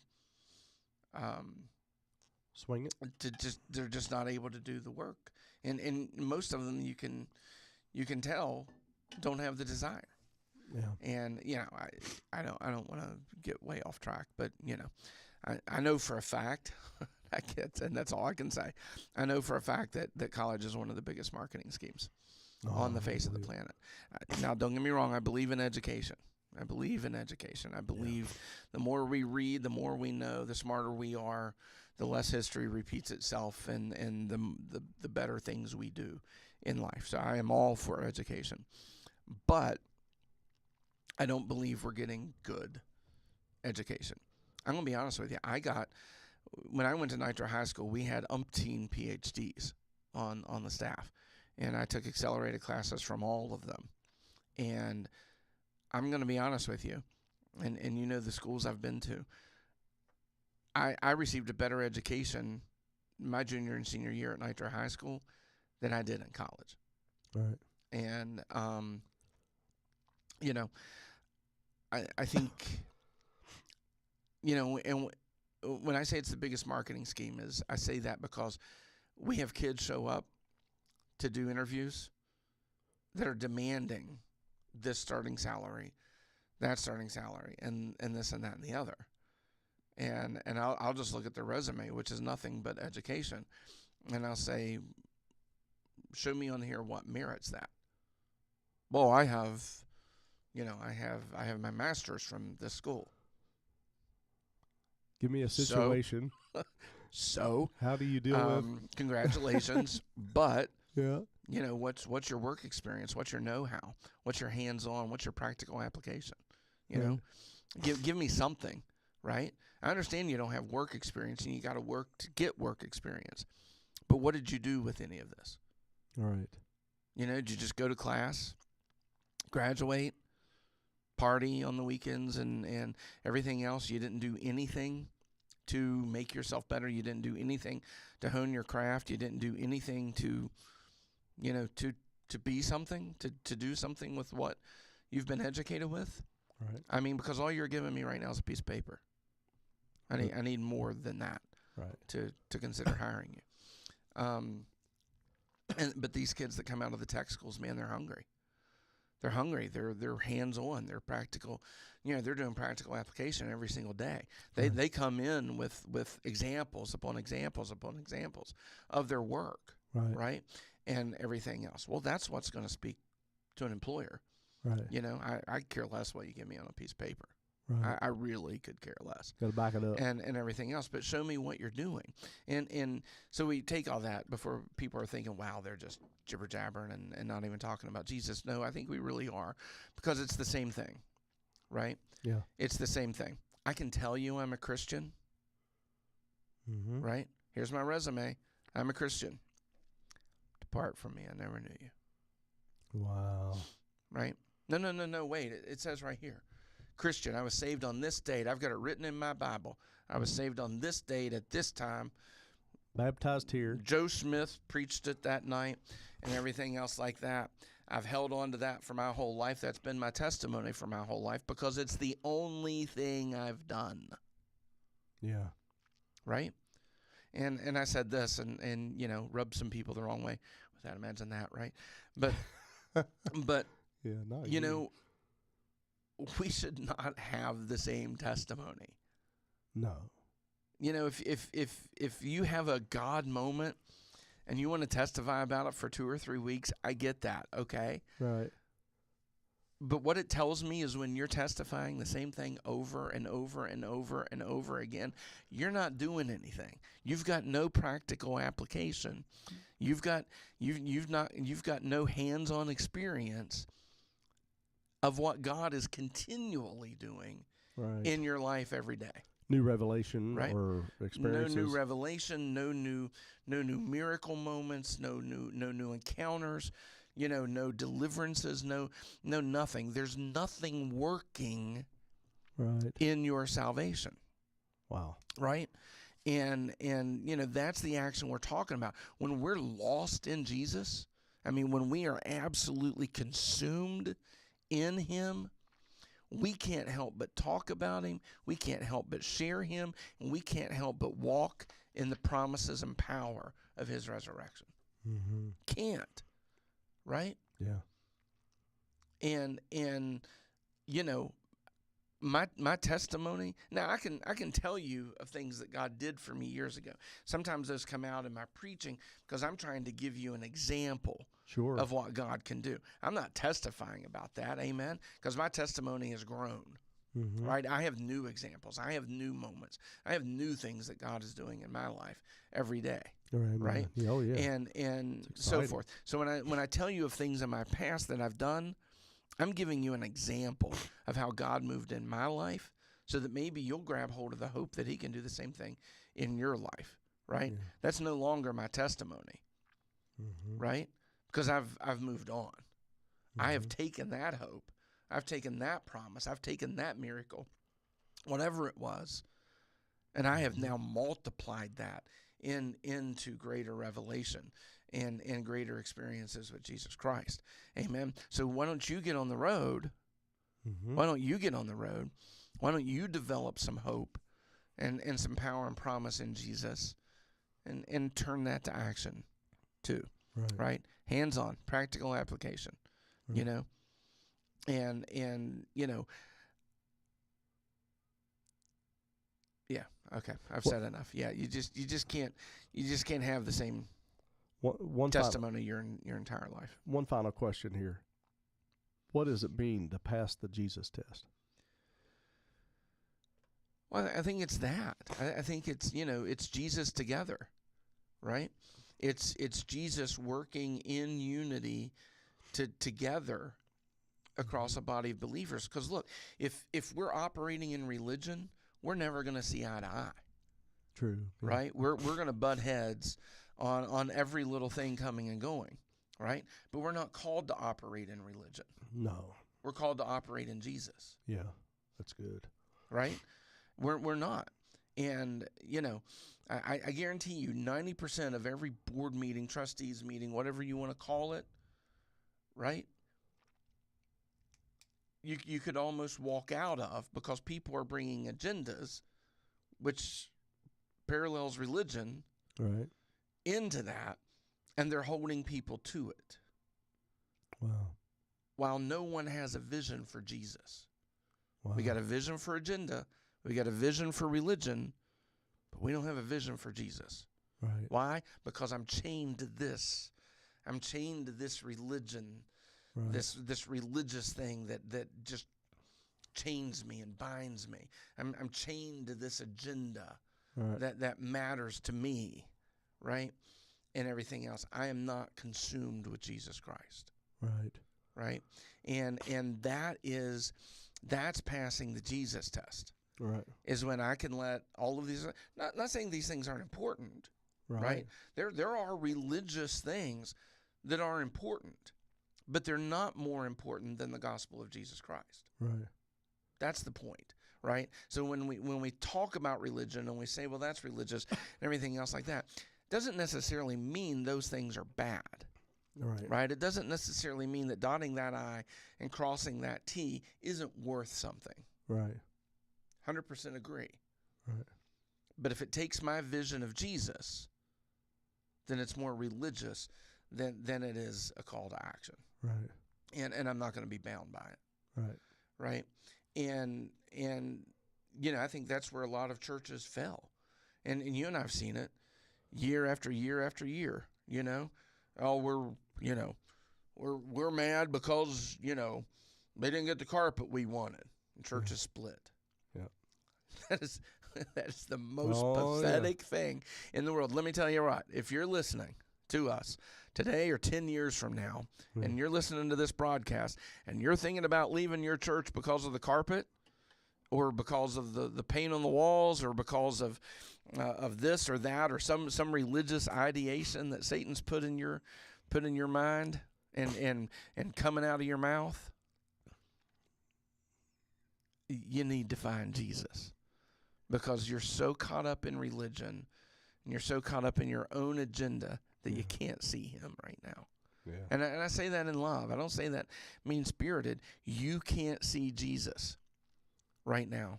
swing it. They're just not able to do the work, and most of them you can tell don't have the desire. Yeah. And I don't want to get way off track, but I know for a fact and that's all I can say. I know for a fact that college is one of the biggest marketing schemes on the face of the planet. Now, don't get me wrong. I believe in education. I believe the more we read, the more we know, the smarter we are, the less history repeats itself, and the better things we do in life. So I am all for education. But I don't believe we're getting good education. I'm going to be honest with you. When I went to Nitro High School, we had umpteen PhDs on the staff. And I took accelerated classes from all of them. And I'm going to be honest with you, and the schools I've been to, I received a better education my junior and senior year at Nitro High School than I did in college. Right. And, I think, and when I say it's the biggest marketing scheme, is I say that because we have kids show up to do interviews that are demanding this starting salary, that starting salary, and this and that and the other. And I'll just look at their resume, which is nothing but education, and I'll say, show me on here what merits that. Well, I have my master's from this school. Give me a situation. So how do you deal with? Congratulations, but Yeah. What's your work experience? What's your know-how? What's your hands-on? What's your practical application? Give me something, right? I understand you don't have work experience and you got to work to get work experience, but what did you do with any of this? All right. Did you just go to class, graduate, party on the weekends, and everything else? You didn't do anything to make yourself better. You didn't do anything to hone your craft. You didn't do anything to be something, to do something with what you've been educated with. Right. I mean, because all you're giving me right now is a piece of paper. I need more than that, right, to consider hiring you. But these kids that come out of the tech schools, man, they're hungry. They're hungry. They're hands-on. They're practical. They're doing practical application every single day. They come in with examples upon examples upon examples of their work, right? And everything else. Well, that's what's going to speak to an employer. Right. I care less what you give me on a piece of paper. Right. I really could care less. Got to back it up. And everything else, but show me what you're doing. And so we take all that before people are thinking, wow, they're just jibber-jabbering and not even talking about Jesus. No, I think we really are, because it's the same thing, right? Yeah. It's the same thing. I can tell you I'm a Christian, right? Here's my resume. I'm a Christian. Depart from me. I never knew you. Wow. Right? No, wait. It says right here. Christian, I was saved on this date. I've got it written in my Bible. I was saved on this date at this time. Baptized here. Joe Smith preached it that night and everything else like that. I've held on to that for my whole life. That's been my testimony for my whole life, because it's the only thing I've done. Yeah. Right? And I said this and rubbed some people the wrong way. Without imagine that, right? But yeah, no, we should not have the same testimony. No. If you have a God moment and you want to testify about it for 2 or 3 weeks, I get that, okay? Right. But what it tells me is when you're testifying the same thing over and over and over and over again, you're not doing anything. You've got no practical application. You've got no hands-on experience of what God is continually doing in your life every day. New revelation, right? Or experiences. No new revelation, no new miracle moments, no new encounters, no deliverances, no nothing. There's nothing working in your salvation. Wow. Right? And that's the action we're talking about. When we're lost in Jesus, I mean, when we are absolutely consumed in him, we can't help but talk about him. We can't help but share him. And we can't help but walk in the promises and power of his resurrection. Mm-hmm. Can't. Right? Yeah. And my testimony, now I can tell you of things that God did for me years ago. Sometimes those come out in my preaching because I'm trying to give you an example of what God can do. I'm not testifying about that, amen, because my testimony has grown, right? I have new examples. I have new moments. I have new things that God is doing in my life every day, right? Oh, yeah. And so forth. So when I tell you of things in my past that I've done, I'm giving you an example of how God moved in my life so that maybe you'll grab hold of the hope that he can do the same thing in your life, right? Yeah. That's no longer my testimony, right? Because I've moved on. I have taken that hope. I've taken that promise. I've taken that miracle, whatever it was, and I have now multiplied that into greater revelation and greater experiences with Jesus Christ. Amen. So why don't you get on the road? Why don't you get on the road? Why don't you develop some hope and some power and promise in Jesus and turn that to action too, right? Hands-on, practical application, And yeah, okay, I've said enough. Yeah, you just can't have the same one testimony your entire life. One final question here. What does it mean to pass the Jesus test? Well, I think it's that. I think it's, it's Jesus together, right? It's Jesus working in unity together across a body of believers. Because look, if we're operating in religion, we're never going to see eye to eye. True. Yeah. Right? We're going to butt heads on every little thing coming and going, right? But we're not called to operate in religion. No. We're called to operate in Jesus. Yeah, that's good. Right? We're not. And, I guarantee you 90% of every board meeting, trustees meeting, whatever you want to call it, right? You could almost walk out of, because people are bringing agendas, which parallels religion, right, into that, and they're holding people to it. Wow. While no one has a vision for Jesus. Wow. We got a vision for agenda. We got a vision for religion, but we don't have a vision for Jesus. Right. Why? Because I'm chained to this. I'm chained to this religion, right, this religious thing that just chains me and binds me. I'm chained to this agenda, right, that matters to me, right? And everything else. I am not consumed with Jesus Christ. Right. Right? And that's passing the Jesus test. Right. Is when I can let all of these, not saying these things aren't important, right? There are religious things that are important, but they're not more important than the gospel of Jesus Christ. Right. That's the point, right? So when we talk about religion and we say, well, that's religious and everything else like that, doesn't necessarily mean those things are bad. Right. It doesn't necessarily mean that dotting that I and crossing that T isn't worth something. Right. 100% agree. Right. But if it takes my vision of Jesus, then it's more religious than it is a call to action. Right. And I'm not going to be bound by it. Right. Right. And I think that's where a lot of churches fell. And you and I have seen it year after year after year, Oh, we're mad because, they didn't get the carpet we wanted. And church is split. Yeah. That is the most pathetic thing in the world. Let me tell you what, if you're listening to us today or 10 years from now, and you're listening to this broadcast, and you're thinking about leaving your church because of the carpet, or because of the paint on the walls, or because of this or that, or some religious ideation that Satan's put in your mind and coming out of your mouth, you need to find Jesus, because you're so caught up in religion and you're so caught up in your own agenda that you can't see him right now. Yeah. And I say that in love. I don't say that mean-spirited. You can't see Jesus right now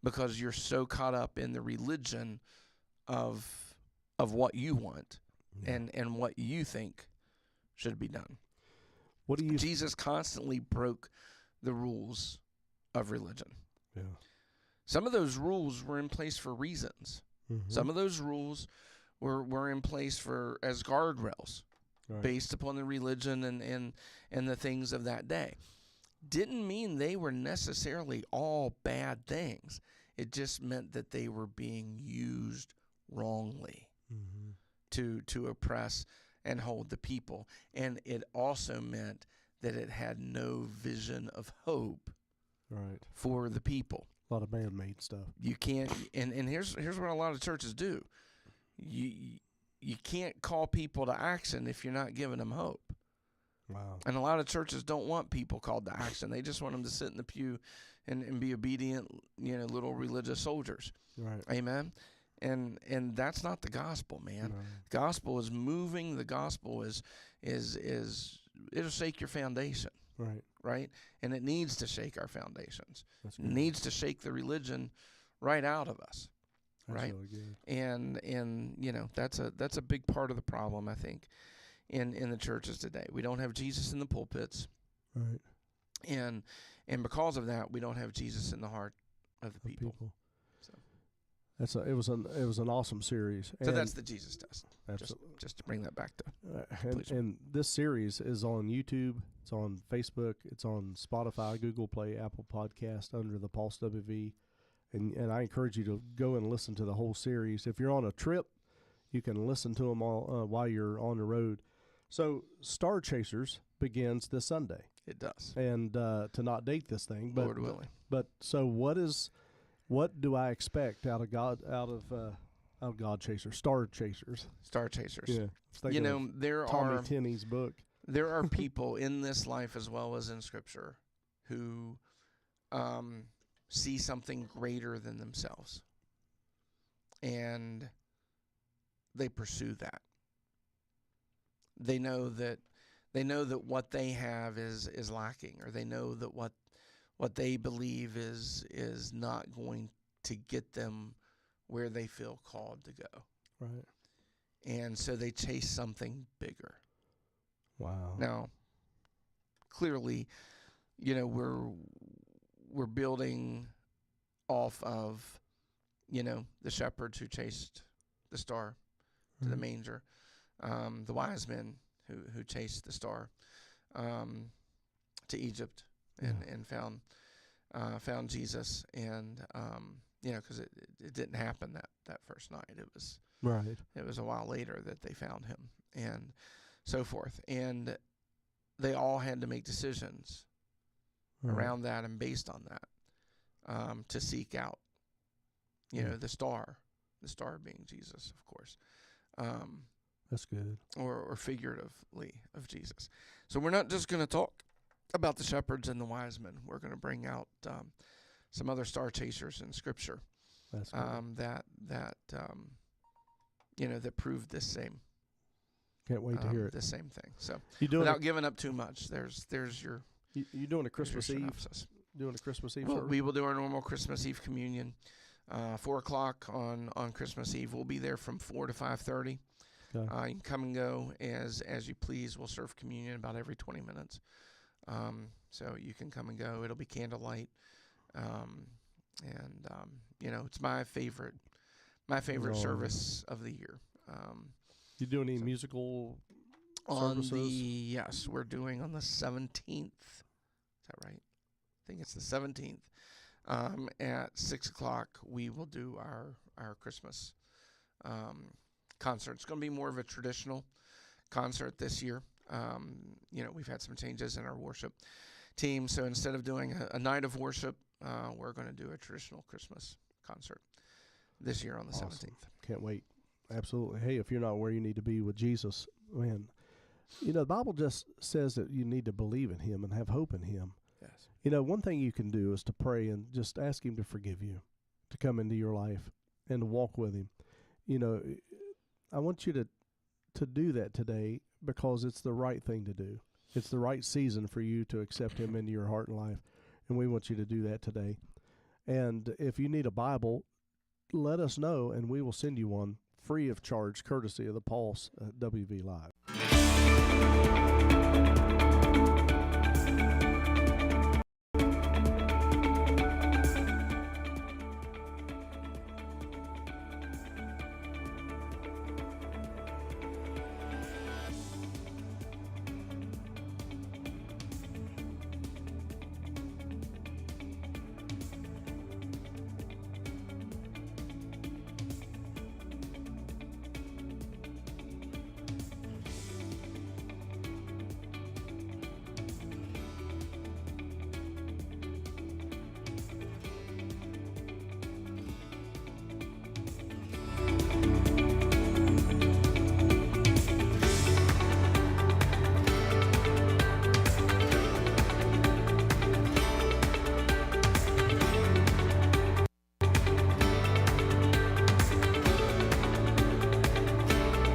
because you're so caught up in the religion of what you want and what you think should be done. Jesus constantly broke the rules of religion. Yeah. Some of those rules were in place for reasons. Mm-hmm. Some of those rules were in place as guardrails, right, based upon the religion and the things of that day. Didn't mean they were necessarily all bad things. It just meant that they were being used wrongly, mm-hmm, to oppress and hold the people. And it also meant that it had no vision of hope, right, for the people. A lot of man-made stuff. You can't, and here's what a lot of churches do. You can't call people to action if you're not giving them hope. Wow. And a lot of churches don't want people called to action. They just want them to sit in the pew and be obedient, little religious soldiers. Right. Amen. And that's not the gospel, man. No. The gospel is moving. The gospel is it'll shake your foundation. Right. Right? And it needs to shake our foundations. It needs to shake the religion right out of us. That's right? Really good. And that's a big part of the problem, I think, in the churches today. We don't have Jesus in the pulpits. Right. And because of that, we don't have Jesus in the heart of the people. So. It was an awesome series. So that's the Jesus test. Absolutely. Just to bring that back to. And this series is on YouTube. It's on Facebook. It's on Spotify, Google Play, Apple Podcast under the Pulse WV. And I encourage you to go and listen to the whole series. If you're on a trip, you can listen to them all while you're on the road. So Star Chasers begins this Sunday. It does. And to not date this thing, but Lord willing. But so what do I expect out of God Chasers, Star Chasers? Star Chasers. Yeah. You know, there Tommy are Tenney's book. There are people in this life as well as in Scripture who see something greater than themselves, and they pursue that. They know that what they have is lacking, or they know that what they believe is not going to get them where they feel called to go. Right. And so they chase something bigger. Wow. Now, clearly, you know, we're building off of, you know, the shepherds who chased the star to the manger, the wise men who chased the star to Egypt and found Jesus, and you know, because it didn't happen that first night. It was right. It was a while later that they found him, and so forth. And they all had to make decisions around that and based on that to seek out, you know, the star being Jesus, of course. That's good. Or figuratively of Jesus. So we're not just going to talk about the shepherds and the wise men. We're going to bring out some other star chasers in Scripture. That's good. that you know, that proved this same. Can't wait to hear it. The same thing. So without giving up too much, there's your. You doing a Christmas Eve? Doing a Christmas Eve service? We will do our normal Christmas Eve communion, 4:00 on Christmas Eve. We'll be there from 4 to 5:30. Okay. You can come and go as you please. We'll serve communion about every 20 minutes. So you can come and go. It'll be candlelight. You know, it's my favorite service of the year. You do any musical services? Yes, we're doing on the 17th. Is that right? I think it's the 17th. At 6:00, we will do our Christmas concert. It's going to be more of a traditional concert this year. You know, we've had some changes in our worship team, so instead of doing a night of worship, we're going to do a traditional Christmas concert this year on the 17th. Can't wait. Absolutely. Hey, if you're not where you need to be with Jesus, man, you know, the Bible just says that you need to believe in Him and have hope in Him. Yes. You know, one thing you can do is to pray and just ask Him to forgive you, to come into your life and to walk with Him. You know, I want you to do that today because it's the right thing to do. It's the right season for you to accept Him into your heart and life, and we want you to do that today. And if you need a Bible, let us know, and we will send you one free of charge, courtesy of the Pulse WV Live.